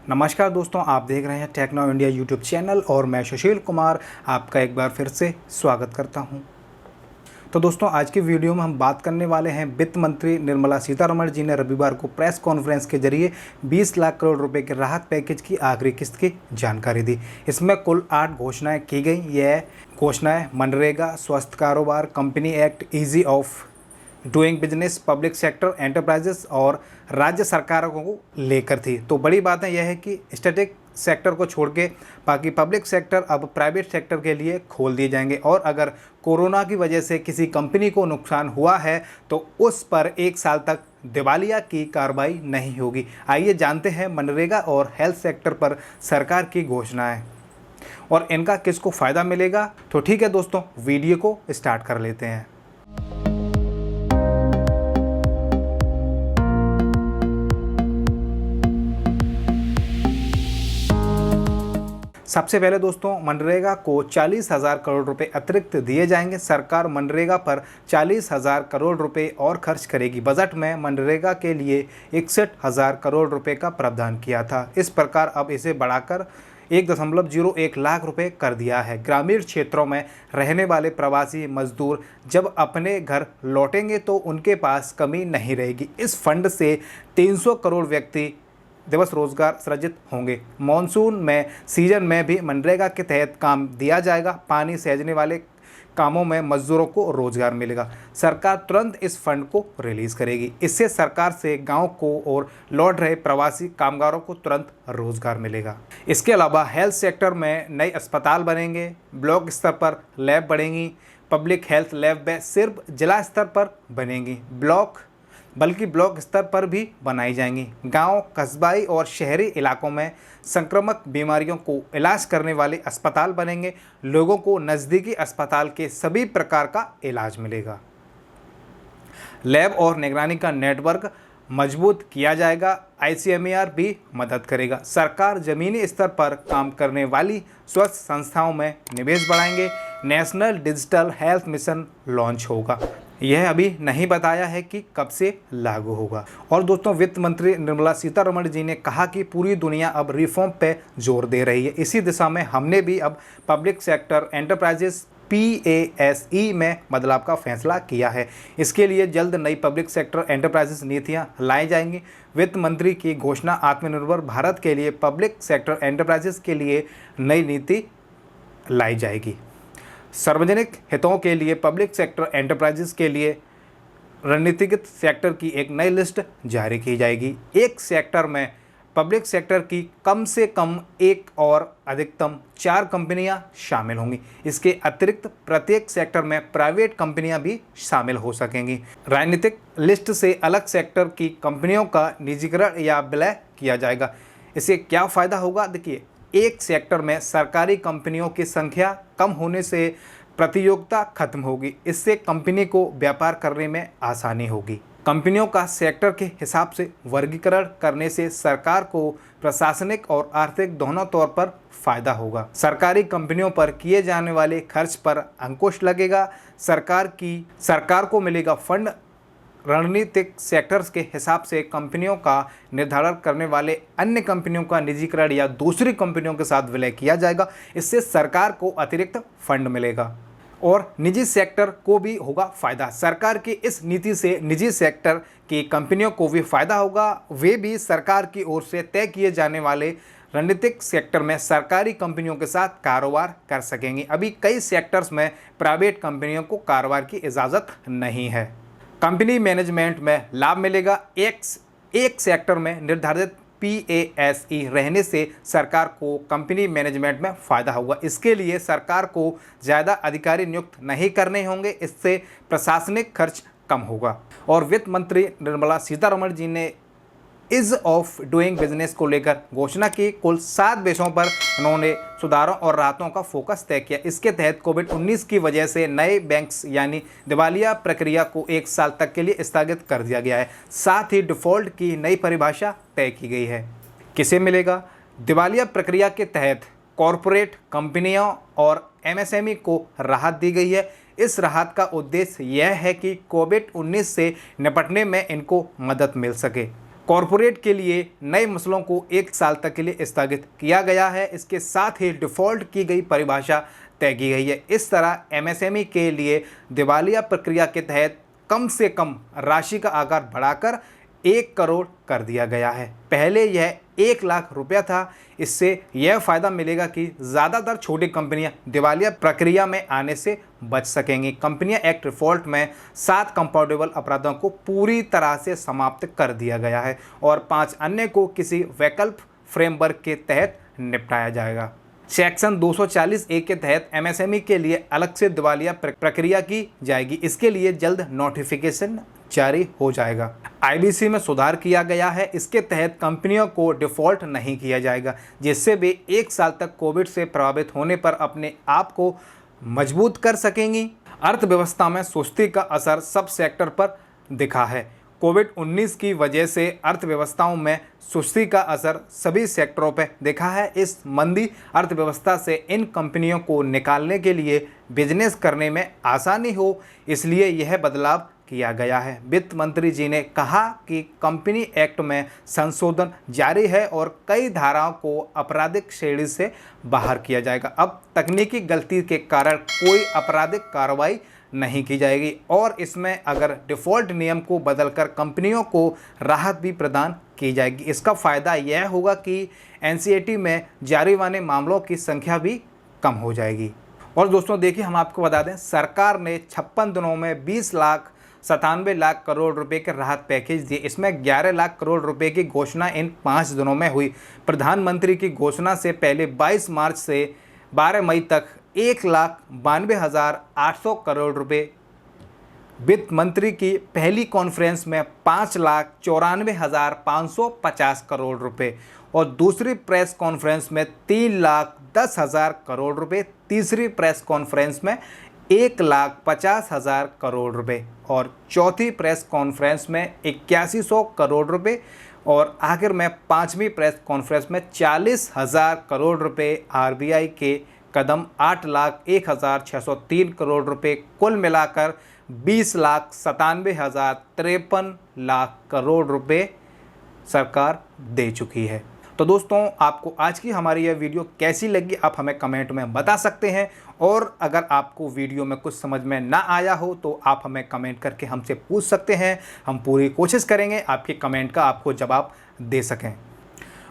नमस्कार दोस्तों, आप देख रहे हैं टेक्नो इंडिया यूट्यूब चैनल और मैं सुशील कुमार आपका एक बार फिर से स्वागत करता हूं। तो दोस्तों, आज की वीडियो में हम बात करने वाले हैं वित्त मंत्री निर्मला सीतारमण जी ने रविवार को प्रेस कॉन्फ्रेंस के जरिए 20 लाख करोड़ रुपए के राहत पैकेज की आखिरी किस्त की जानकारी दी। इसमें कुल 8 घोषणाएं की गई। यह घोषणाएं मनरेगा, स्वस्थ कारोबार, company act, easy of doing business, public sector enterprises और राज्य सरकारों को लेकर थी। तो बड़ी बात है यह है कि स्टैटिक सेक्टर को छोड़ के बाकी पब्लिक सेक्टर अब प्राइवेट सेक्टर के लिए खोल दिए जाएंगे और अगर कोरोना की वजह से किसी कंपनी को नुकसान हुआ है तो उस पर 1 साल तक दिवालिया की कार्रवाई नहीं होगी। आइए जानते हैं मनरेगा और हेल्थ सेक्टर पर सरकार की घोषणाएं और इनका किसको फ़ायदा मिलेगा। तो ठीक है दोस्तों, वीडियो को स्टार्ट कर लेते हैं। सबसे पहले दोस्तों, मनरेगा को 40,000 करोड़ रुपए अतिरिक्त दिए जाएंगे। सरकार मनरेगा पर 40,000 करोड़ रुपए और खर्च करेगी। बजट में मनरेगा के लिए 61,000 करोड़ रुपए का प्रावधान किया था। इस प्रकार अब इसे बढ़ाकर 1.01 लाख रुपए कर दिया है। ग्रामीण क्षेत्रों में रहने वाले प्रवासी मजदूर जब अपने घर लौटेंगे तो उनके पास कमी नहीं रहेगी। इस फंड से 300 करोड़ व्यक्ति दिवस रोजगार सृजित होंगे। मॉनसून में सीजन में भी मनरेगा के तहत काम दिया जाएगा। पानी सहेजने वाले कामों में मजदूरों को रोजगार मिलेगा। सरकार तुरंत इस फंड को रिलीज करेगी। इससे सरकार से गांव को और लौट रहे प्रवासी कामगारों को तुरंत रोजगार मिलेगा। इसके अलावा हेल्थ सेक्टर में नए अस्पताल बनेंगे, ब्लॉक स्तर पर लैब बढ़ेंगी। पब्लिक हेल्थ लैब व सिर्फ जिला स्तर पर बनेंगी, बल्कि ब्लॉक स्तर पर भी बनाई जाएंगी। गांव, कस्बाई और शहरी इलाकों में संक्रामक बीमारियों को इलाज करने वाले अस्पताल बनेंगे। लोगों को नज़दीकी अस्पताल के सभी प्रकार का इलाज मिलेगा। लैब और निगरानी का नेटवर्क मजबूत किया जाएगा। ICMR भी मदद करेगा। सरकार ज़मीनी स्तर पर काम करने वाली स्वास्थ्य संस्थाओं में निवेश बढ़ाएंगे। National digital health mission launch होगा। यह अभी नहीं बताया है कि कब से लागू होगा। और दोस्तों, वित्त मंत्री निर्मला सीतारमण जी ने कहा कि पूरी दुनिया अब रिफॉर्म पे जोर दे रही है। इसी दिशा में हमने भी अब पब्लिक सेक्टर एंटरप्राइजेस PASE में बदलाव का फैसला किया है। इसके लिए जल्द नई पब्लिक सेक्टर एंटरप्राइजेस नीतियां लाई जाएंगी। वित्त मंत्री की घोषणा आत्मनिर्भर भारत के लिए पब्लिक सेक्टर एंटरप्राइजेस के लिए नई नीति लाई जाएगी। सार्वजनिक हितों के लिए पब्लिक सेक्टर एंटरप्राइजेस के लिए रणनीतिगत सेक्टर की एक नई लिस्ट जारी की जाएगी। एक सेक्टर में पब्लिक सेक्टर की कम से कम 1 और अधिकतम 4 कंपनियां शामिल होंगी। इसके अतिरिक्त प्रत्येक सेक्टर में प्राइवेट कंपनियां भी शामिल हो सकेंगी। राजनीतिक लिस्ट से अलग सेक्टर की कंपनियों का निजीकरण या विलय किया जाएगा। इससे क्या फ़ायदा होगा? देखिए, एक सेक्टर में सरकारी कंपनियों की संख्या कम होने से प्रतियोगिता खत्म होगी। इससे कंपनी को व्यापार करने में आसानी होगी। कंपनियों का सेक्टर के हिसाब से वर्गीकरण करने से सरकार को प्रशासनिक और आर्थिक दोनों तौर पर फायदा होगा। सरकारी कंपनियों पर किए जाने वाले खर्च पर अंकुश लगेगा। सरकार को मिलेगा फंड। रणनीतिक सेक्टर्स के हिसाब से कंपनियों का निर्धारण करने वाले अन्य कंपनियों का निजीकरण या दूसरी कंपनियों के साथ विलय किया जाएगा। इससे सरकार को अतिरिक्त फंड मिलेगा और निजी सेक्टर को भी होगा फ़ायदा। सरकार की इस नीति से निजी सेक्टर की कंपनियों को भी फ़ायदा होगा। वे भी सरकार की ओर से तय किए जाने वाले रणनीतिक सेक्टर में सरकारी कंपनियों के साथ कारोबार कर सकेंगी। अभी कई सेक्टर्स में प्राइवेट कंपनियों को कारोबार की इजाज़त नहीं है। कंपनी मैनेजमेंट में लाभ मिलेगा। एक सेक्टर में निर्धारित PASE रहने से सरकार को कंपनी मैनेजमेंट में फ़ायदा होगा। इसके लिए सरकार को ज़्यादा अधिकारी नियुक्त नहीं करने होंगे। इससे प्रशासनिक खर्च कम होगा। और वित्त मंत्री निर्मला सीतारमण जी ने ईज ऑफ डूइंग बिजनेस को लेकर घोषणा की। कुल 7 विषयों पर उन्होंने सुधारों और राहतों का फोकस तय किया। इसके तहत कोविड-19 की वजह से नए बैंक्स यानी दिवालिया प्रक्रिया को 1 साल तक के लिए स्थगित कर दिया गया है। साथ ही डिफ़ॉल्ट की नई परिभाषा तय की गई है। किसे मिलेगा? दिवालिया प्रक्रिया के तहत कॉरपोरेट कंपनियों और MSME को राहत दी गई है। इस राहत का उद्देश्य यह है कि कोविड-19 से निपटने में इनको मदद मिल सके। कॉरपोरेट के लिए नए मसलों को 1 साल तक के लिए स्थगित किया गया है। इसके साथ ही डिफ़ॉल्ट की गई परिभाषा तय की गई है। इस तरह एमएसएमई के लिए दिवालिया प्रक्रिया के तहत कम से कम राशि का आकार बढ़ाकर 1 करोड़ कर दिया गया है। पहले यह 1 लाख रुपया था। इससे यह फ़ायदा मिलेगा कि ज़्यादातर छोटी कंपनियां दिवालिया प्रक्रिया में आने से बच सकेंगी। कंपनियां एक्ट डिफ़ॉल्ट में 7 कंपाउंडेबल अपराधों को पूरी तरह से समाप्त कर दिया गया है और 5 अन्य को किसी वैकल्प फ्रेमवर्क के तहत निपटाया जाएगा। सेक्शन 240A के तहत एमएसएमई के लिए अलग से दिवालिया प्रक्रिया की जाएगी। इसके लिए जल्द नोटिफिकेशन जारी हो जाएगा। आईबीसी में सुधार किया गया है। इसके तहत कंपनियों को डिफ़ॉल्ट नहीं किया जाएगा, जिससे वे 1 साल तक कोविड से प्रभावित होने पर अपने आप को मजबूत कर सकेंगी। अर्थव्यवस्था में सुस्ती का असर सब सेक्टर पर दिखा है। कोविड-19 की वजह से अर्थव्यवस्थाओं में सुस्ती का असर सभी सेक्टरों पर दिखा है। इस मंदी अर्थव्यवस्था से इन कंपनियों को निकालने के लिए बिजनेस करने में आसानी हो, इसलिए यह बदलाव किया गया है। वित्त मंत्री जी ने कहा कि कंपनी एक्ट में संशोधन जारी है और कई धाराओं को आपराधिक श्रेणी से बाहर किया जाएगा। अब तकनीकी गलती के कारण कोई आपराधिक कार्रवाई नहीं की जाएगी और इसमें अगर डिफ़ॉल्ट नियम को बदलकर कंपनियों को राहत भी प्रदान की जाएगी। इसका फ़ायदा यह होगा कि एनसीएटी में जारीवाने मामलों की संख्या भी कम हो जाएगी। और दोस्तों देखिए, हम आपको बता दें, सरकार ने 56 दिनों में 20,97 लाख करोड़ रुपए के राहत पैकेज दिए। इसमें 11 लाख करोड़ रुपए की घोषणा इन 5 दिनों में हुई। प्रधानमंत्री की घोषणा से पहले 22 मार्च से 12 मई तक 1,92,800 करोड़ रुपए, वित्त मंत्री की पहली कॉन्फ्रेंस में 5,94,550 करोड़ रुपए और दूसरी प्रेस कॉन्फ्रेंस में 3,10,000 करोड़ रुपए, तीसरी प्रेस कॉन्फ्रेंस में 1,50,000 करोड़ रुपए और चौथी प्रेस कॉन्फ्रेंस में 8100 करोड़ रुपए और आखिर में 5वीं प्रेस कॉन्फ्रेंस में 40,000 करोड़ रुपए। आरबीआई के कदम 8,01,603 करोड़ रुपए, कुल मिलाकर 20,97,053 लाख करोड़ रुपए सरकार दे चुकी है। तो दोस्तों, आपको आज की हमारी यह वीडियो कैसी लगी आप हमें कमेंट में बता सकते हैं और अगर आपको वीडियो में कुछ समझ में ना आया हो तो आप हमें कमेंट करके हमसे पूछ सकते हैं। हम पूरी कोशिश करेंगे आपके कमेंट का आपको जवाब दे सकें।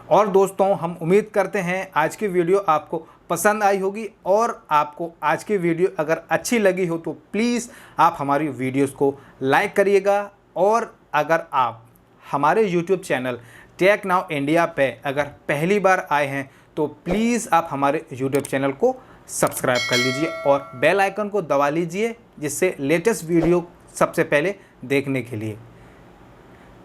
और दोस्तों, हम उम्मीद करते हैं आज की वीडियो आपको पसंद आई होगी और आपको आज की वीडियो अगर अच्छी लगी हो तो प्लीज़ आप हमारी वीडियोस को लाइक करिएगा और अगर आप हमारे YouTube channel Tech Now India पे अगर पहली बार आए हैं तो प्लीज़ आप हमारे यूट्यूब चैनल को सब्सक्राइब कर लीजिए और बेल आइकन को दबा लीजिए, जिससे लेटेस्ट वीडियो सबसे पहले देखने के लिए।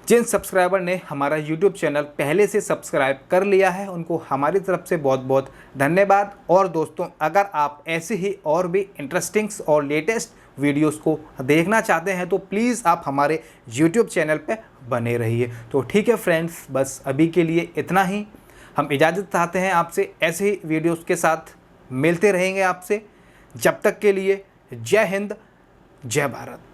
जिन सब्सक्राइबर ने हमारा यूट्यूब चैनल पहले से सब्सक्राइब कर लिया है उनको हमारी तरफ से बहुत बहुत धन्यवाद। और दोस्तों, अगर आप ऐसे ही और भी इंटरेस्टिंग और लेटेस्ट वीडियोस को देखना चाहते हैं तो प्लीज़ आप हमारे यूट्यूब चैनल पे बने रहिए। तो ठीक है फ्रेंड्स, बस अभी के लिए इतना ही। हम इजाज़त चाहते हैं आपसे, ऐसे ही वीडियोस के साथ मिलते रहेंगे आपसे। जब तक के लिए जय हिंद, जय भारत।